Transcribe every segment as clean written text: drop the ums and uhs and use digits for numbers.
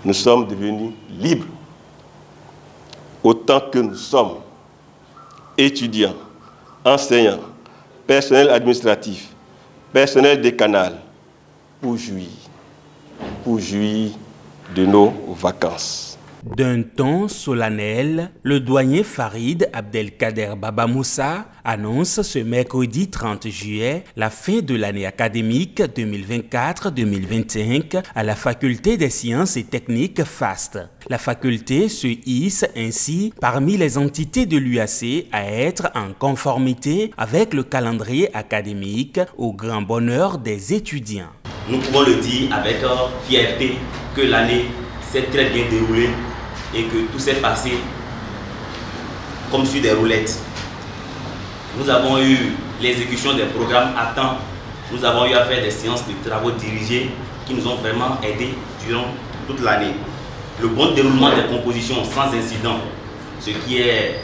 Nous sommes devenus libres. Autant que nous sommes étudiants, enseignants, personnel administratif, personnel décanal, pour jouir de nos vacances. D'un ton solennel, le douanier Farid Abdelkader Baba Moussa annonce ce mercredi 30 juillet la fin de l'année académique 2024-2025 à la faculté des sciences et techniques FAST. La faculté se hisse ainsi parmi les entités de l'UAC à être en conformité avec le calendrier académique au grand bonheur des étudiants. Nous pouvons le dire avec fierté que l'année s'est très bien déroulée et que tout s'est passé comme sur des roulettes. Nous avons eu l'exécution des programmes à temps. Nous avons eu à faire des séances de travaux dirigés qui nous ont vraiment aidés durant toute l'année. Le bon déroulement des compositions sans incident, ce qui est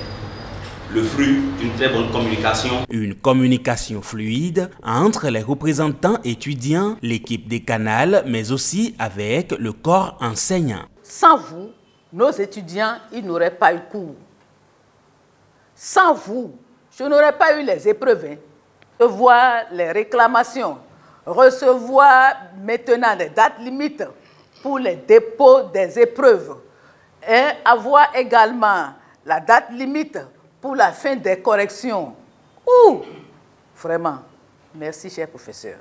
le fruit d'une très bonne communication. Une communication fluide entre les représentants étudiants, l'équipe décanale, mais aussi avec le corps enseignant. Sans vous, nos étudiants, ils n'auraient pas eu cours. Sans vous, je n'aurais pas eu les épreuves. Recevoir les réclamations, recevoir maintenant des dates limites pour les dépôts des épreuves et avoir également la date limite pour la fin des corrections. Vraiment, merci, cher professeur.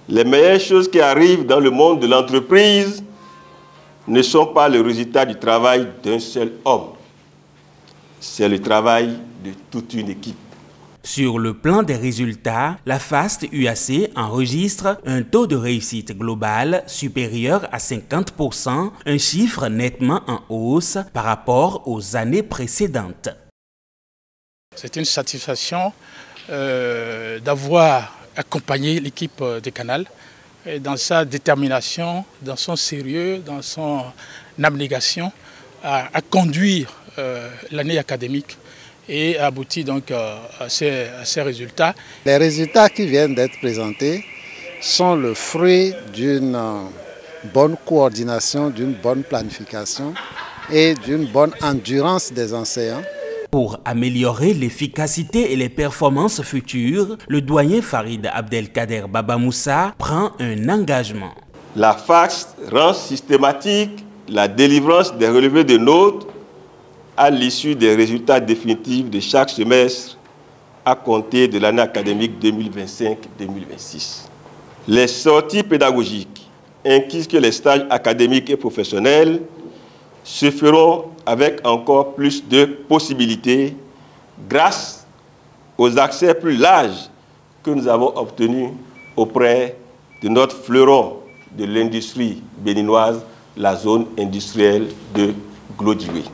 Les meilleures choses qui arrivent dans le monde de l'entreprise ne sont pas le résultat du travail d'un seul homme. C'est le travail de toute une équipe. Sur le plan des résultats, la FAST UAC enregistre un taux de réussite global supérieur à 50%, un chiffre nettement en hausse par rapport aux années précédentes. C'est une satisfaction d'avoir accompagné l'équipe décanale dans sa détermination, dans son sérieux, dans son abnégation à conduire l'année académique et aboutit donc à ces résultats. Les résultats qui viennent d'être présentés sont le fruit d'une bonne coordination, d'une bonne planification et d'une bonne endurance des enseignants. Pour améliorer l'efficacité et les performances futures, le doyen Farid Abdelkader Baba Moussa prend un engagement. La FAST rend systématique la délivrance des relevés de notes à l'issue des résultats définitifs de chaque semestre à compter de l'année académique 2025-2026. Les sorties pédagogiques, ainsi que les stages académiques et professionnels, se feront avec encore plus de possibilités grâce aux accès plus larges que nous avons obtenus auprès de notre fleuron de l'industrie béninoise, la zone industrielle de Glodioué.